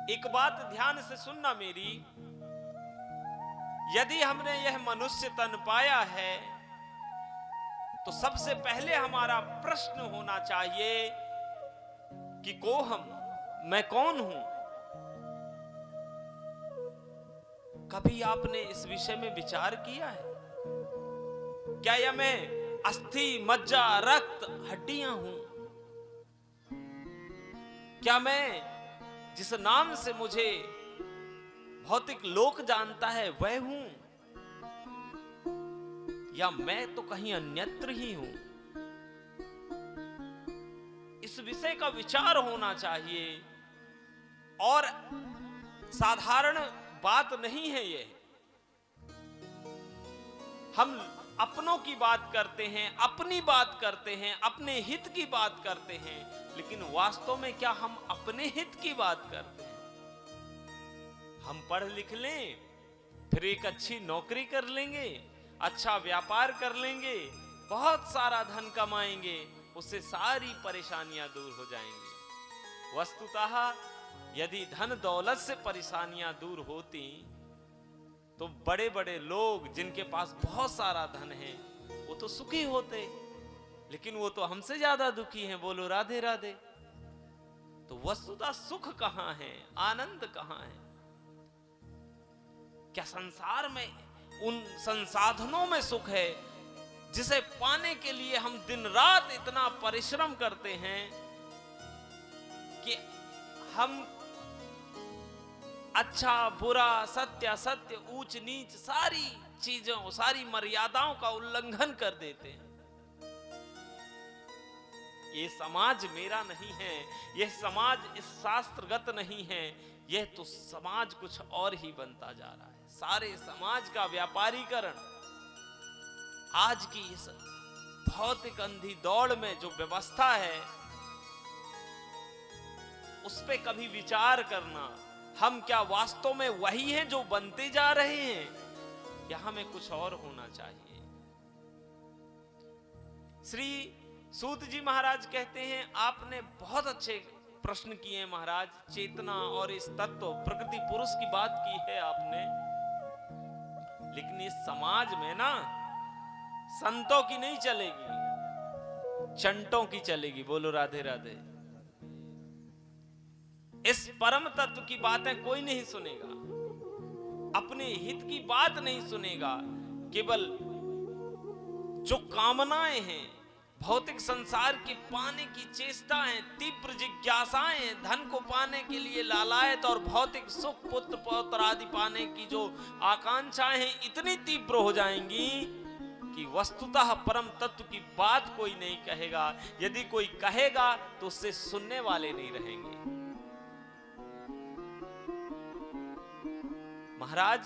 एक बात ध्यान से सुनना मेरी, यदि हमने यह मनुष्य तन पाया है तो सबसे पहले हमारा प्रश्न होना चाहिए कि को हम, मैं कौन हूं। कभी आपने इस विषय में विचार किया है? क्या यह मैं अस्थि मज्जा रक्त हड्डियां हूं? क्या मैं जिस नाम से मुझे भौतिक लोक जानता है वह हूं, या मैं तो कहीं अन्यत्र ही हूं? इस विषय का विचार होना चाहिए। और साधारण बात नहीं है ये। हम अपनों की बात करते हैं, अपनी बात करते हैं, अपने हित की बात करते हैं, लेकिन वास्तव में क्या हम अपने हित की बात करते हैं? हम पढ़ लिख लें, फिर एक अच्छी नौकरी कर लेंगे, अच्छा व्यापार कर लेंगे, बहुत सारा धन कमाएंगे, उससे सारी परेशानियां दूर हो जाएंगी। वस्तुतः यदि धन दौलत से परेशानियां दूर होती तो बड़े बड़े लोग जिनके पास बहुत सारा धन है वो तो सुखी होते, लेकिन वो तो हमसे ज्यादा दुखी हैं। बोलो राधे राधे। तो वस्तुतः सुख कहां है, आनंद कहां है? क्या संसार में उन संसाधनों में सुख है जिसे पाने के लिए हम दिन रात इतना परिश्रम करते हैं कि हम अच्छा बुरा, सत्य असत्य, ऊंच नीच, सारी चीजों, सारी मर्यादाओं का उल्लंघन कर देते हैं। ये समाज मेरा नहीं है, यह समाज इस शास्त्रगत नहीं है, यह तो समाज कुछ और ही बनता जा रहा है। सारे समाज का व्यापारीकरण आज की इस भौतिक अंधी दौड़ में जो व्यवस्था है उस पे कभी विचार करना, हम क्या वास्तव में वही हैं जो बनते जा रहे हैं, या हमें कुछ और होना चाहिए? श्री सूत जी महाराज कहते हैं, आपने बहुत अच्छे प्रश्न किए हैं महाराज। चेतना और इस तत्व प्रकृति पुरुष की बात की है आपने, लेकिन इस समाज में ना संतों की नहीं चलेगी, चंटों की चलेगी। बोलो राधे राधे। इस परम तत्व की बातें कोई नहीं सुनेगा, अपने हित की बात नहीं सुनेगा। केवल जो कामनाएं हैं, भौतिक संसार के पाने की चेष्टाएं, तीव्र जिज्ञासाएं, धन को पाने के लिए लालायत और भौतिक सुख, पुत्र पौत्र आदि पाने की जो आकांक्षाएं हैं, इतनी तीव्र हो जाएंगी कि वस्तुतः परम तत्व की बात कोई नहीं कहेगा। यदि कोई कहेगा तो उससे सुनने वाले नहीं रहेंगे। महाराज,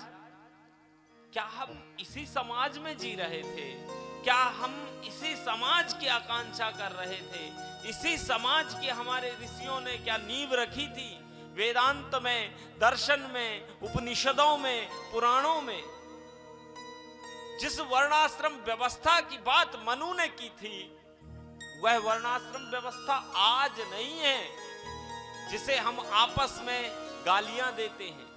क्या हम इसी समाज में जी रहे थे? क्या हम इसी समाज की आकांक्षा कर रहे थे? इसी समाज की हमारे ऋषियों ने क्या नींव रखी थी? वेदांत में, दर्शन में, उपनिषदों में, पुराणों में जिस वर्णाश्रम व्यवस्था की बात मनु ने की थी, वह वर्णाश्रम व्यवस्था आज नहीं है जिसे हम आपस में गालियां देते हैं।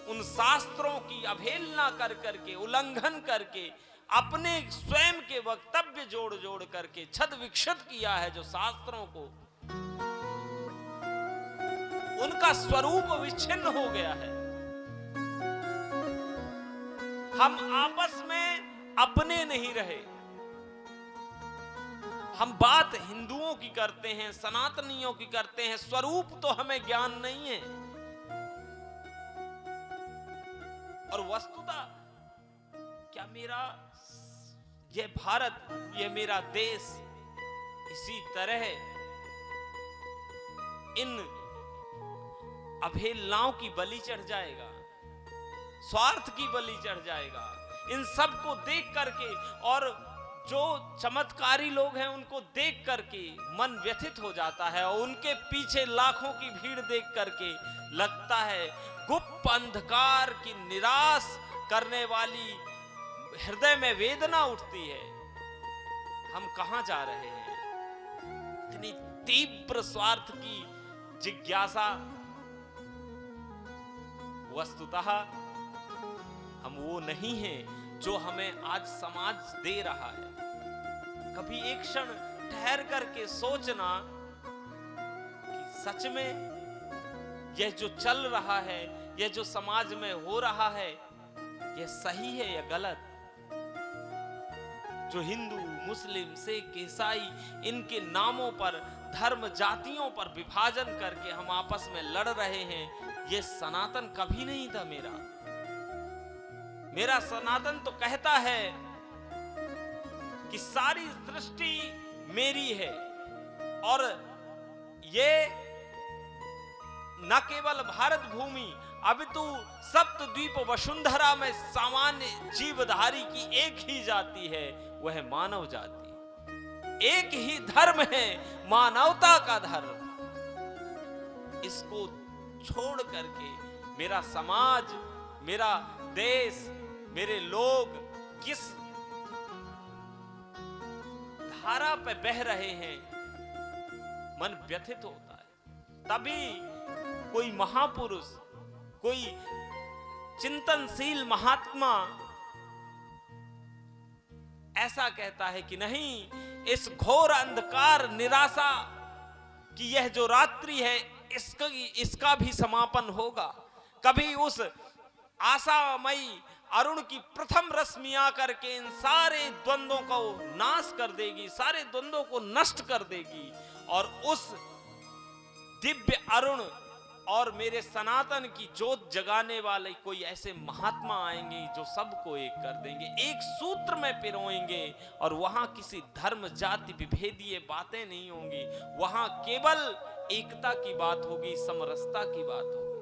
उन शास्त्रों की अवहेलना कर करके, उल्लंघन करके, अपने स्वयं के वक्तव्य जोड़ जोड़ करके छद विक्षत किया है जो शास्त्रों को, उनका स्वरूप विच्छिन्न हो गया है। हम आपस में अपने नहीं रहे। हम बात हिंदुओं की करते हैं, सनातनियों की करते हैं, स्वरूप तो हमें ज्ञान नहीं है। और वस्तुतः क्या मेरा यह भारत, यह मेरा देश इसी तरह इन अवहेलनाओं की बलि चढ़ जाएगा, स्वार्थ की बलि चढ़ जाएगा? इन सब को देख करके, और जो चमत्कारी लोग हैं उनको देख करके मन व्यथित हो जाता है, और उनके पीछे लाखों की भीड़ देख करके लगता है गुप्त अंधकार की निराश करने वाली हृदय में वेदना उठती है। हम कहां जा रहे हैं? इतनी तीव्र स्वार्थ की जिज्ञासा वस्तुतः हम वो नहीं हैं जो हमें आज समाज दे रहा है। कभी एक क्षण ठहर करके सोचना कि सच में यह जो चल रहा है, यह जो समाज में हो रहा है, यह सही है या गलत? जो हिंदू, मुस्लिम, सिख, ईसाई, इनके नामों पर, धर्म, जातियों पर विभाजन करके हम आपस में लड़ रहे हैं, यह सनातन कभी नहीं था मेरा सनातन तो कहता है कि सारी सृष्टि मेरी है और ये न केवल भारत भूमि अपितु सप्तद्वीप वसुंधरा में सामान्य जीवधारी की एक ही जाति है, वह मानव जाति। एक ही धर्म है, मानवता का धर्म। इसको छोड़ करके मेरा समाज, मेरा देश, मेरे लोग किस धारा पे बह रहे हैं, मन व्यथित होता है। तभी कोई महापुरुष, कोई चिंतनशील महात्मा ऐसा कहता है कि नहीं, इस घोर अंधकार निराशा की यह जो रात्रि है, इसका भी समापन होगा। कभी उस आशामयी अरुण की प्रथम रश्मि आकर के इन सारे द्वंद्वों को नाश कर देगी, सारे द्वंद्वों को नष्ट कर देगी, और उस दिव्य अरुण और मेरे सनातन की जोत जगाने वाले कोई ऐसे महात्मा आएंगे जो सबको एक कर देंगे, एक सूत्र में पिरोएंगे, और वहां किसी धर्म जाति विभेदीय बातें नहीं होंगी, वहां केवल एकता की बात होगी, समरसता की बात होगी।